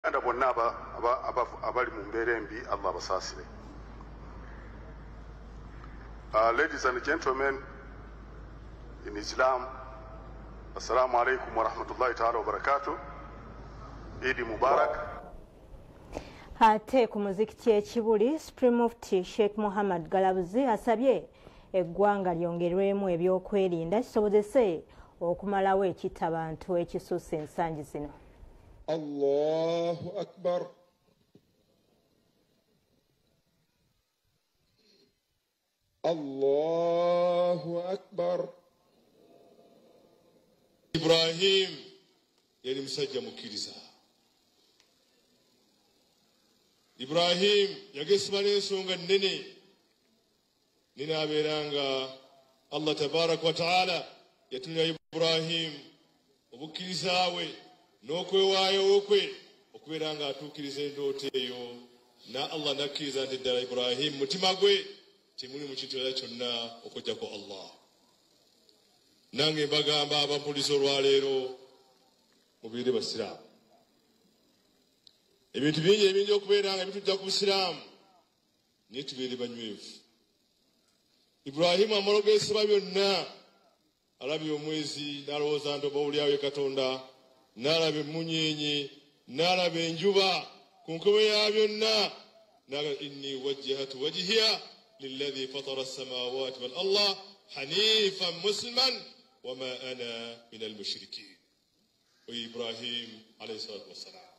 Anda bonna abali mu mbeera embi Allah basaasire. Ladies and gentlemen in Islam, assalamu alaikum wa rahmatullahi ta'ala wa barakatuh. Eid Mubarak. Ate ku muzikiti ekibuli Supreme Mufti Sheikh Muhammad Galabuzi asabye eggwanga lyongerwemu ebyokwerinda kisobozese okumalawo ekittabantu ekisusse ensangi zino. Allahu Akbar. Allahu Akbar. Ibrahim yali musajja mukkiriza. Ibrahim yagesibwa n'ensonga nnene ninaabeeranga Allah tabaraka wa ta'ala yatunira Ibrahim obukkiriza bwe n'okwewaayo kwe okubeera nga atuukiriza endooto eyo na Allah nakkiriza nti ddala Ibrahim mutima gwe temuli mu kintu era kyonna okujjako Allah. Nange mbagamba abampuliriza olwaleero mubeere basiraamu. Ebintu bingi ebiyinza okubeera nga bitujja ku busiraamu naye tubeere banywevu. Ibrahimu amalogesebwa byonna, alabye omwezi n'alowooza nti oba olyawo Katonda, n'alaba emmunyeenye, n'alaba enjuba ku nkobe ya byonna, n'agamba inni wajjahtu wajhiya lilladhi fatara as-samawati wal arda hanifan musliman wama ana min al-mushrikin. Ibrahim alayhi salatu wassalam.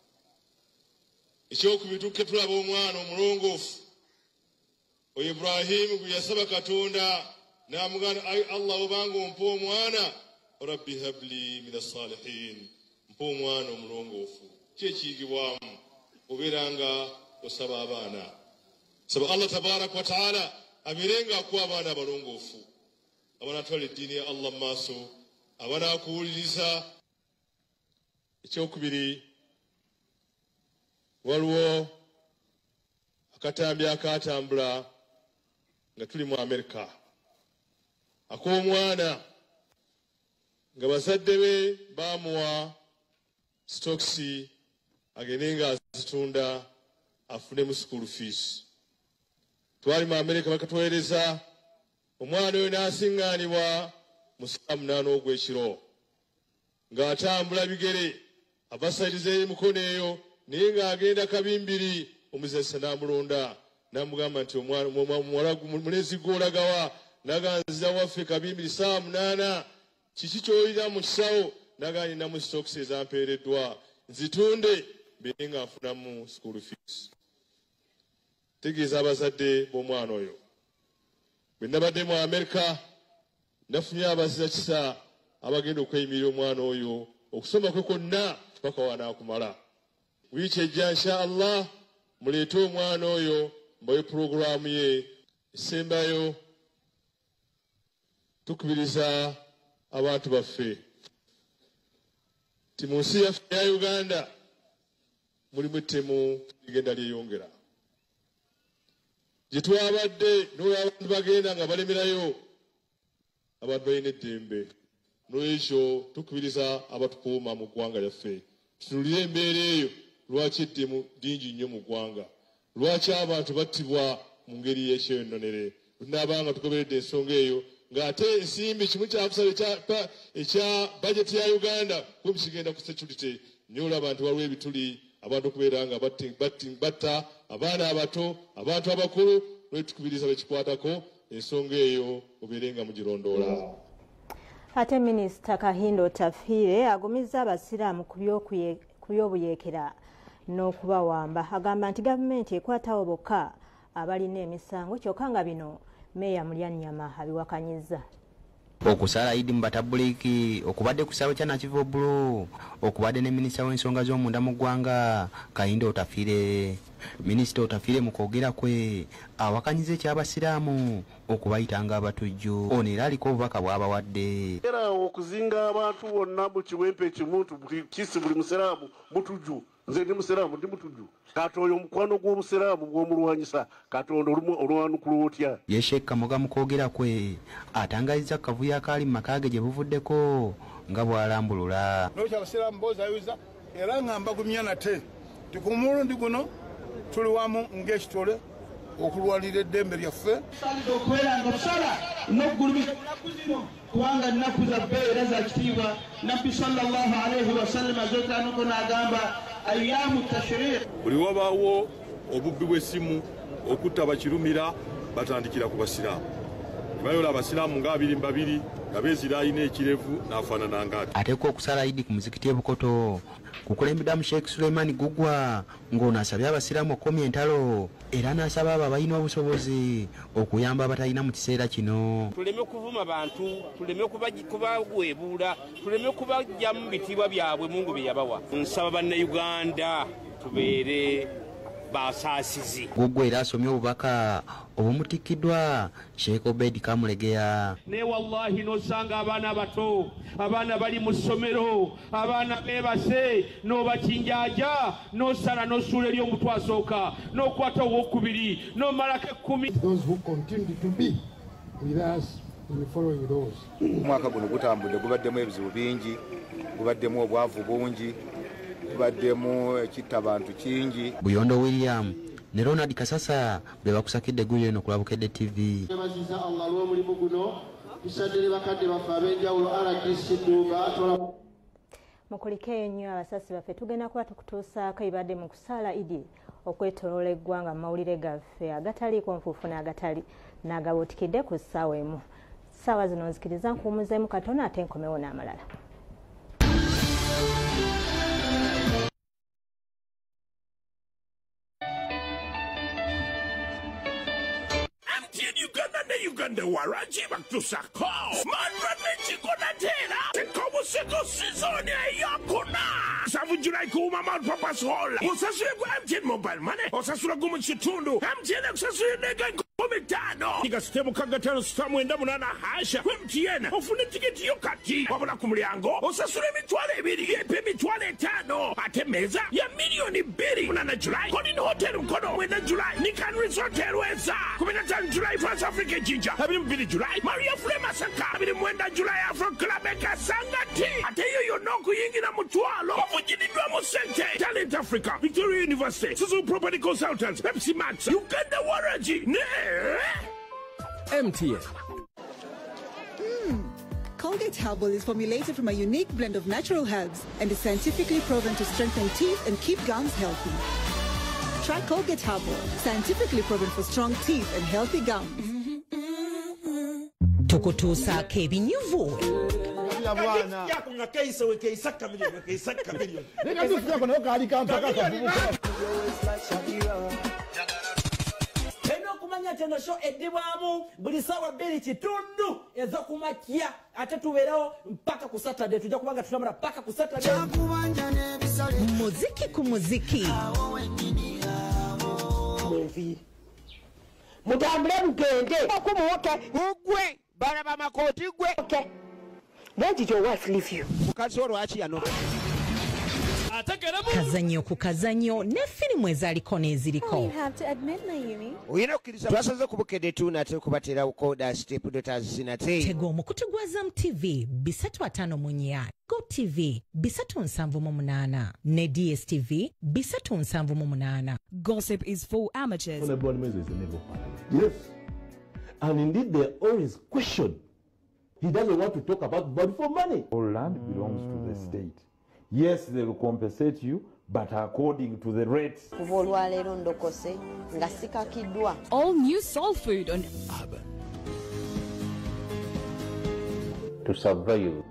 Ekyokubituuke tulaba omwana omulongoofu Ibrahim gwe yasaba Katonda n'amugamba ay Allah obanga ompa omwana rabbi habli min as-salihin, mpa omwana omulongoofu. Kyekiyigibwamu obeeranga osaba abaana, saba Allah tabaraka wa ta'ala abeerenga akuwa abaana abalongoofu abanatwala eddiini ya Allah maaso, abanaakuwuliriza. Ekyokubiri, waliwo akatambi akatambula nga tuli mu Amerika ak'omwana nga bazadde be baamuwa stokisi agende nga azitunda afunemu school fees. Twali mu Amerika bakatweereza, omwana oyo n'asiŋŋaanibwa mu saa 8 ogw'ekiro ng'atambula bigere abasayiriza emikono eyo, naye ng'agenda kabimbiri. Omuzesa n'amulonda n'amugamba nti omuwala mulezi gw'olagawa? N'aganzira waffe kabimbiri saa 8. Kiki ky'olina mu kisawo? N'agamba ninamu stokisi ezampeereddwa nzitunde mbeere nga nfunamu school fees. Tegeeza abazadde b'omwana oyo, bwe nabadde mu Amerika nafunye abaziza kisa abagenda okweyimirira omwana oyo okusoma kwe kwonna paka wanaakumala. Wiiki ejja insha Allah muleete omwana oyo mbawe puroguramu ye. Esembayo tukubiriza abantu baffe ti mu nsi yaffe ya Uganda mulimu ettemu ligenda lyeyongera. Gye twabadde n'abantu bagenda nga balemerayo, abantu balina eddembe. N'ekyo tukubiriza abatukuuma mu ggwanga lyaffe tutuulire embeera eyo. Lwaki eddemu lingi nnyo mu ggwanga? Lwaki abantu battibwa mu ngeri y'ekyeyononere? Tunaabanga tugoberedde ensonga eyo ng'ate ensimbi kimu kya kusaba ekya bajeti ya Uganda kwe kigenda ku security. Naye olaba nti waliwo ebituli abantu okubeera nga batta abaana abato, abantu abakulu. Lwetukubiriza bekikwatako ensonga eyo obeere nga mugirondoola. Ate Minisita Kahindo Tafiire agumizza abasiraamu ku by'obuyeekera n'okubawamba. Agamba nti gavumenti ekwatawo bokka abalina emisango, kyokka nga bino Meeya Mulyanyama abiwakanyizza. Okusala Idi mu batabuliki okubadde ku kisalo kya Nakivu Bulu, okubadde ne minisita w'ensonga z'omunda mu ggwanga Kahindo Tafiire. Minisita Tafiire mu kwogera kwe awakanyiza eky'abasiraamu okubayitanga abatujju. Ono era aliko obubaka bw'abawadde. Era okuzinga abantu bonna mu kiwempe ekimuntu kisi buli musiraamu mutujju. Nze ndi musiraamu ndi mutujju. Kati oyo omukwano gw'obusiraamu bw'omulwanyisa Katonda olwanukula otya? Ye Sheikh Kamoga mu kwogera kwe atangazizza akavuyo akaali mu maka ge gye buvuddeko nga bw'alambulula. N'okyo abasiraamu boozayuza era nga mbagumya nate Tikumulundi guno tuli wamu ng'ekitole okulwalira eddembe lyaffe. Okweranga obusala n'oggulumira kubanga ennaku za bbeera za kitiibwa nabbi sallallahu alaihi wasallam azotaanako n'agamba ayyamu tashriq. Buli wabaawo obubbi bw'essimu okutta bakirumira batandikira ku basiraamu. Bayola abasiraamu nga 22 nga beeziraayina ekirevu n'afaanana ng'ati. Ateekwa okusala Idi ku muzikiti e Bukoto kukulembeddwamu Sheikh Suleiman Gugwa ng'ono asabye abasiraamu okukomya entalo era n'asaba abo abalina obusobozi okuyamba abatalina mu kiseera kino. Tuleme kuvuma bantu, tuleme kubagwebuula, tuleme kubajja mu bitiibwa byabwe Mungu bye yabawa. Nsaba bannayuganda tubeere basaasizi. Gugwa era asomye obubaka obumutikkiddwa Sheikh Obedi Kamulegeya. Ne wallahi n'osanga abaana bato, abaana bali mu ssomero, abaana beebase n'obakinjaaja n'osala n'ossuula eri omutwe asooka n'okwata owokubiri n'omalako 10. Those who continue to be with us in the following laws. Omwaka guno gutambudde gubaddemu ebizibu bingi, gubaddemu obwavu bungi, gubaddemu ekittabantu kingi. Buyondo William ne Ronald Kasasa be bakusakidde eggulu eno ku Lwabukedde TV. Nebaziza Allah olw'omulimu guno tusaddire bakadde baffe ab'enjawulo RDC Ddumba atola. Mukulike nnyo abasasi baffe tugenda kuba tukutuusaako ibadde mu kusaala Idi okwetoloola eggwanga mu mawulire gaffe agataliiko nfuufu n'agatali n'agabuutikidde ku ssaawa emu. Ssaawa zino nzikiriza nkuwummuzeemu katono ate nkomewo n'amalala. Uganda waraji bakusako manrane chikona tena tekobo seko season yakona savu July kuma Mount Papa's Hall usasure kwa MTN mobile money usasura gumu chitundu MTN usasure nega 15 niga stemu kagatano stamu enda munana hasha kwa MTN ufune tiketi yokati wabula kumulyango usasure mitwale 2 yepe mitwale 5 ate meza ya milioni 2 munana July kodi ni hotel mkono mwenda July Nikan Resort Airways 15 July France Africa Jinja Abiri July Maria Flema Saka Abiri Mwenda July Afro Club Eka Sangati ate yoyo noku yingi na mutwalo wafujinidwa musente Talent Africa Victoria University Suzu Property Consultants Pepsi Max Uganda Waraji Ne MTN. Colgate Herbal is formulated from a unique blend of natural herbs and is scientifically proven to strengthen teeth and keep gums healthy. Try Colgate Herbal, scientifically proven for strong teeth and healthy gums. Tukutusa kebinyuvu. Kumanya teno show edibamu buli sawa 2 kitundu ezo kumakia ate tubeerawo mpaka ku Saturday tujja kubanga tutambula mpaka ku Saturday muziki ku muziki mutambule mugende okumuwoke ugwe bana bamakoti gwe okay where did your wife leave you mukazi olwaki yano kazanyo ku kazanyo ne filimu ezaliko n'eziriko. You have to admit, Naomi. Oyina okkiriza twasaze ku Bukedde tu nate kubatera ukoda step dotaz sinate. Tego omukutu gwa Azam TV 354 Go TV 378 ne DSTV 378. Gossip is for amateurs. Yes, and indeed they always question. He doesn't want to talk about body for money. All land belongs to the state. Yes, they will compensate you, but according to the rates. All new soul food on Urban. To survive.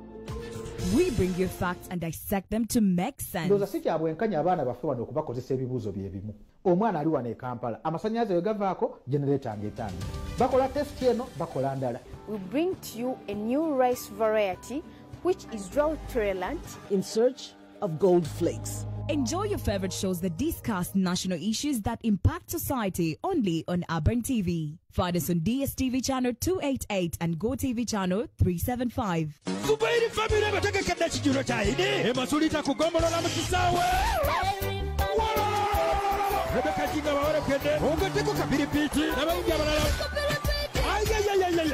We bring you facts and dissect them to make sense. Ndoza siki abwenkanya abaana baffe wano okubakozesa ebibuuzo bye bimu. Omwana ali wano e Kampala, amasannyalaze we gavaako generator ng'etange. Bakola test eno, bakola ndala. We bring to you a new rice variety which is drought tolerant. In search of gold flakes. Enjoy your favorite shows that discuss national issues that impact society only on Urban TV. Find us on DSTV channel 288 and Go TV channel 375. Kubairi family bataka kada chijulo chaide. Masulita kugombolola mu kisawe. Rebeka jinga bawale kwende. Ongateko kapiripiti. Nabayinja balala.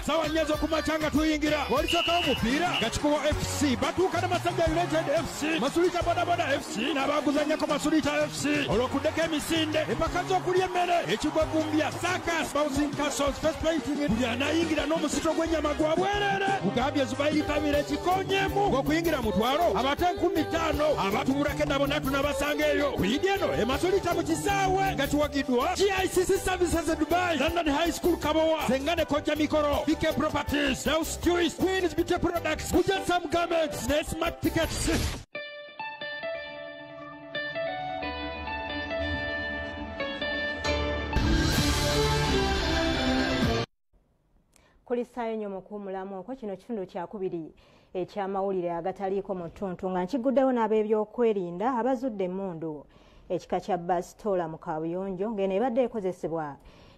sawa nyezo kumachanga tuyingira walisokawo mupiira gakikubo FC batuuka ne Masajja United FC Masulita bodaboda FC n'abaguzanyako Masulita FC olw'okuddeko emisinde empaka z'okulya emmere ekigwegumbya Sakas Bouncing Castles First Painting buli anayingira n'omusito gw'ennyama gwa bwerere Bugambye zubayitabira ekikonyemu ng'okuyingira mutwalo abate 15 abatubulako nabo natunabasanga eyo kuyidi eno Masulita mu kisaawe nga kiwagiddwa GICC Services Dubai London High School Kabowa Sengane Koja Mikoro BK Properties South Tourist Queens Beauty Products Bujan Sam Garments ne Smart Tickets. Kulisaayo nnyo mukuumulamu okwo kino kitundu kyakubiri eky'amawulire agataliiko mu ttuntu nga nkiguddewo n'ab'ebyokwerinda abazudde emmundu ekika kya basitoola mu Kabuyonjo ng'eno ebadde ekozesebwa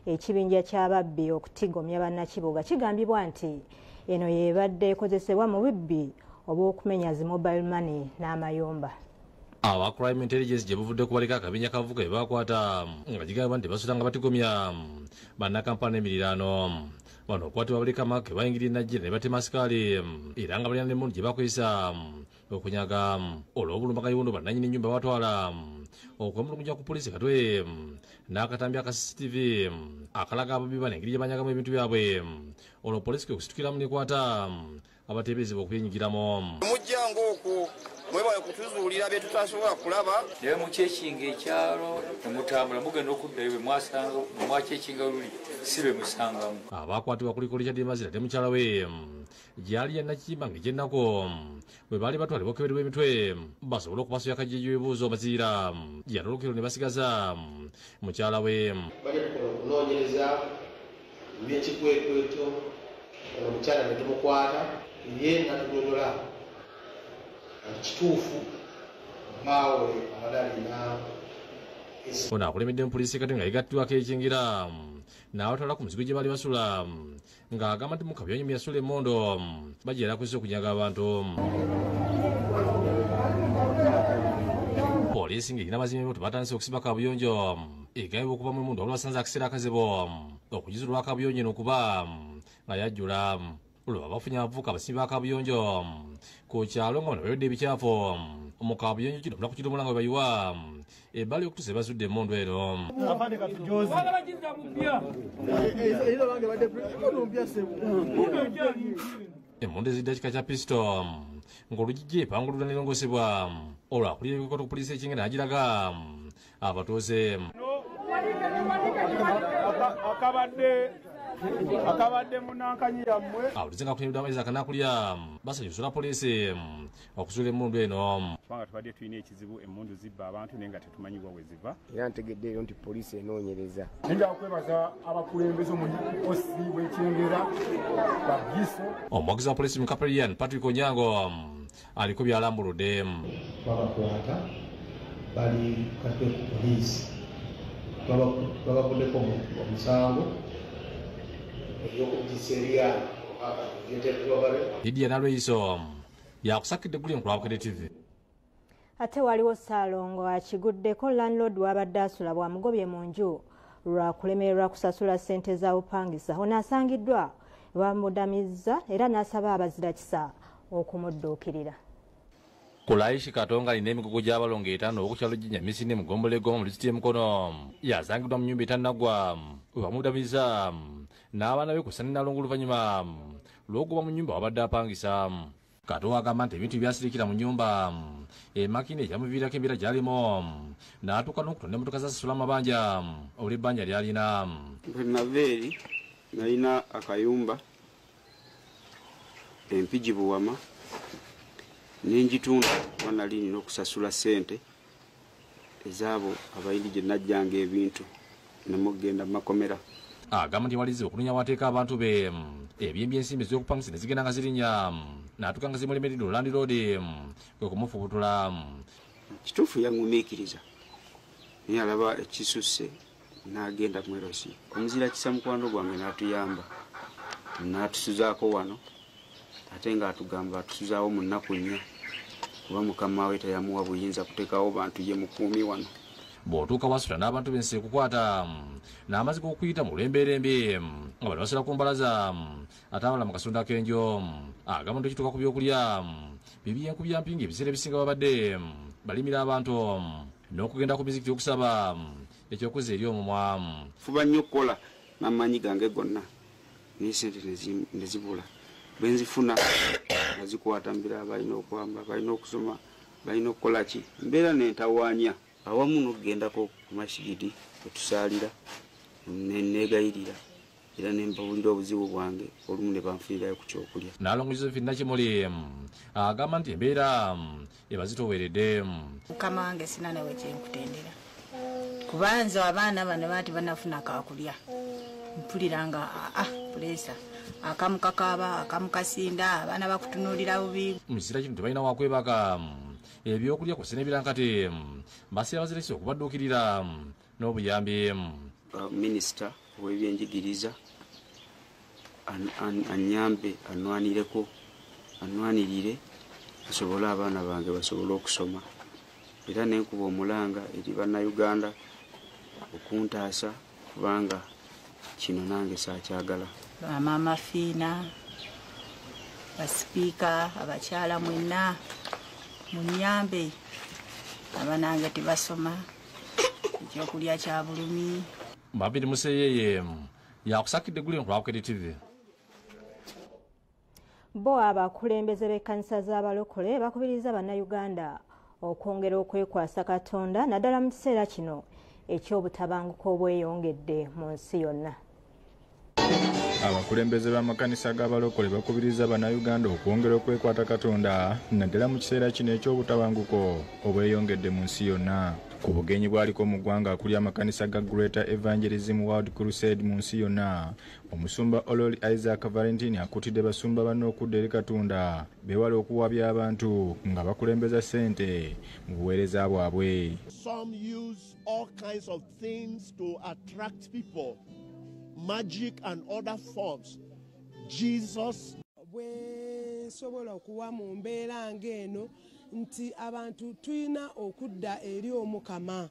ekibinja ky'ababbi okutigomya bannakibuga kigambibwa nti eno yebadde ekozesebwa mu bubbi obw'okumenya zi mobile money n'amayumba. Aba crime intelligence gye buvudde kubaleka akabinya kavuga ebakwata nga gigamba nti basula nga batigomya bannakampani emiriraano bano okwatibwa baleka make bayingirira najjira ne batema sikaali era nga balina n'emmundu gye bakozesa okunyaga olw'obulumbaganyi buno bannannyini nnyumba batwala okwemulugunya ku poliisi katwe n'akatambi aka CCTV akalaga ababbi bano engeri gye banyagamu ebintu byabwe olwo poliisi kwekusitukiramu nekwata abateeberezebwa okubyenyigiramu. Mujjangu okwo mwebale kutuzuulira bye tutasobola kulaba naye mukyekinga ekyalo temutambula mugenda okuddayo bwe mwasanga mwakyekinga luli si be musangamu. Abakwatibwa kulikoli kya Demazira te mukyala we gyali yannakiyimba ng'egyennako bwe baali batwalibwa okukeberebwa emitwe basobole okubasoya akajjejo ebibuuzo Mazira gyatolokero ne basigaza mukyala we. Bali tukola okunoonyereza by'ekikwekweto omukyala ne tumukwata ye natunyonyola kituufu maawe abadalina ono akulemedde mu poliisi kati nga yegattibwako ekingira n'abatwala ku muzigo gye baali basula ng'agamba nti mu Kabuyonjo mwe yasula emmondo bagyera akozesa okunyaga abantu. Poliisi ng'erina bazimbi bo tebatandise okusiba Kabuyonjo egambibwa okuva mu emmundu olwasanze akaseera akazebo okujuza olwa Kabuyonjo eno okuba nga yajjula olwo abafunye abavubuka abasimbi ba Kabuyonjo ku kyalo nga bano bayodde ebicaafu mu Kabuyonjo kino omulaku kiri omulanga we bayiwa ebbali okutuusa ebazudde emmundu eno. Emmundu ezidde ekika kya pisito ng'olugijja epangulula nerongosebwa olwakulira ebikoto ku poliisi ekingenda n'agiraga abatuuze. akabadde munankanyi yammwe abatuuze nga kunyumidwa amaizi akanakulya basanyusula poliisi okuzuula emmundu eno kubanga tubadde tulina ekizibu emmundu zibba abantu naye nga tetumanyibwa we ziva era ntegedde eyo nti poliisi enoonyereza. njagala kwebaza abakulembeze omukosi w'ekyengera bagiso. omuwagizi wa poliisi mu Kaperian Patrick Onyango aliko byalambuludde. twabakwata bali katwe ku poliisi twabakuddeko omusango Lydia Nalweiso yakusakidde guli Nkulabukire TV. Ate waliwo Ssaalongo akiguddeko landlord wabadde asula bwamugobye mu nju lwa kulemererwa kusasula ssente za bupangisa. Ono asangiddwa bamudamizza era n'asaba abazira kisa okumudduukirira. Kulaishi Katonga alina emigugu gy'abalongo 5 okukyalo Jinja Misinde Mugombolegoma mu disitulikiti y'Emukono yasangiddwa mu nnyumba etannagwa we bamudamiza n'abaana be kusanira Nalongo oluvannyuma lw'okuba mu nnyumba wabadde apangisa. Katonga agamba nti ebintu byasirikira mu nnyumba emakina ekyamuviirako embeera gy'alimu n'atuuka n'okutonda emmotoka zasasula amabanja olw'ebbanja ly'alina. Bwe nava eri nalina akayumba empigi Buwama n'enjitunda kuba nali nina okusasula ssente ezaabo abayindi gye najjanga ebintu namugenda mu makomera. Agamba nti walize okunonya wateeka abantu be ebyembi ensimbi ez'okupangisa ne zigenda nga zirinya n'atuuka nga zimulemeredde Olandi Road kwe kumufubutula. Kituufu yangumiikiriza naye alaba ekisusse n'agenda mwerosi. Omuzira kisa mukwano gwange n'atuyamba n'atusuzaako wano ate ng'atugamba atusuzaawo mu nnaku 4 kuba mukama we teyamuwa buyinza kuteekawo bantu ye mukuumi wano. bw'otuuka wasula n'abantu b'ensi kukwata n'amazzi g'okuyita mu lembelembe nga bali basula ku mbalaza ate abalala mu kasonda k'enjo agamba nti ekituuka ku byokulya bibyenkubya mpingi ebiseera ebisinga babadde balimira abantu n'okugenda ku mizikiti okusaba ekyokuza eri omumwa. Fuba nnyo okukola n'amaanyi gange gonna naye sente ne zibula. Bwe nzifuna nga zikwata mbeera balina okwamba, balina okusoma, balina okukola ki. Mbeera n'entawaanya awamu n'okugendako ku masigidi otusaalira neegayirira era ne mbawulira obuzibu bwange olumu ne banfiirirayo ku kyokulya. Nalongo Josephine Nakimuli agamba nti embeera ebazitoweredde. Mukama wange sina nawe kyenkutendera kubanza abaana bano baati banafuna kakulya mpulira nga pulesa akamu kakaaba akamu kasinda abaana bakutunuulira bubi. Mu kiseera kino tebalina wakwebaka ebyokulya kw'ossa n'ebirankate mbasira bazirese okubadduukirira n'obuyambi. Minisita w'ebyenjigiriza anyambe anwanirire asobole abaana bange basobole okusoma era nenkuba omulanga eri bannayuganda okuntaasa kubanga kino nange saakyagala. Bamaama fiina basipiika abakyala mwenna munyambe abanange tebasoma ekyokulya kya bulumi. Mabiri Museyeye yakusakidde guli ku Lwakedi TV. Bo abakulembeze b'ekkanisa z'abalokole bakubiriza bannayuganda okwongera okwekwasa Katonda naddala mu kiseera kino eky'obutabanguko obweyongedde mu nsi yonna. Abakulembeze b'amakanisa g'abalokole bakubiriza bannayuganda okwongera okwekwata Katonda naddala mu kiseera kino eky'obutabanguko obweyongedde mu nsi yonna. Ku bugenyi bwaliko mu ggwanga akuli amakanisa ga Greater Evangelism World Crusade mu nsi yonna, omusumba Olori Isaac Valentine akutidde basumba banne okudda eri Katonda beewale okuwabya abantu nga bakulembeza ssente mu buweereza bwabwe. Some use all kinds of things to attract people, magic and other forms. Jesus bwesobola okuwa mu mbeera ng'eno nti abantu tulina okudda eri Omukama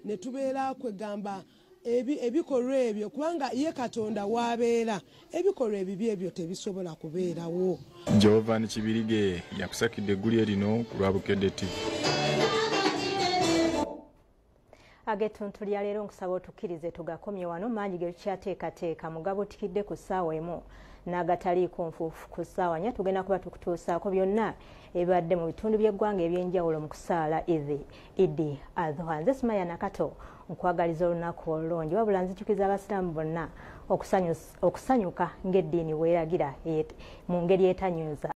ne tubeera kwegamba ebikolwa ebyo kubanga ye Katonda w'abeera ebikolwa ebibi ebyo tebisobola kubeerawo. Jovan Kibirige yakusakidde eggulye lino ku Lwabukedde TV. Agetuntu lya leero nkusaba otukkirize tugakomye wano mangi ge tukyateekateeka mugabo tikidde ku ssaawa emu n'agataliiko nfuufu ku ssaawa 4 tugenda kuba tukutuusaako byonna ebibadde mu bitundu by'eggwanga eby'enjawulo mu kusaala Idi Adhuha. Nze Sumaiya Nakato nkwagaliza olunaku olulungi wabula nzijjukiza abasiraamu bonna okusanyuka ng'eddiini weeragira mu ngeri etanyuuza.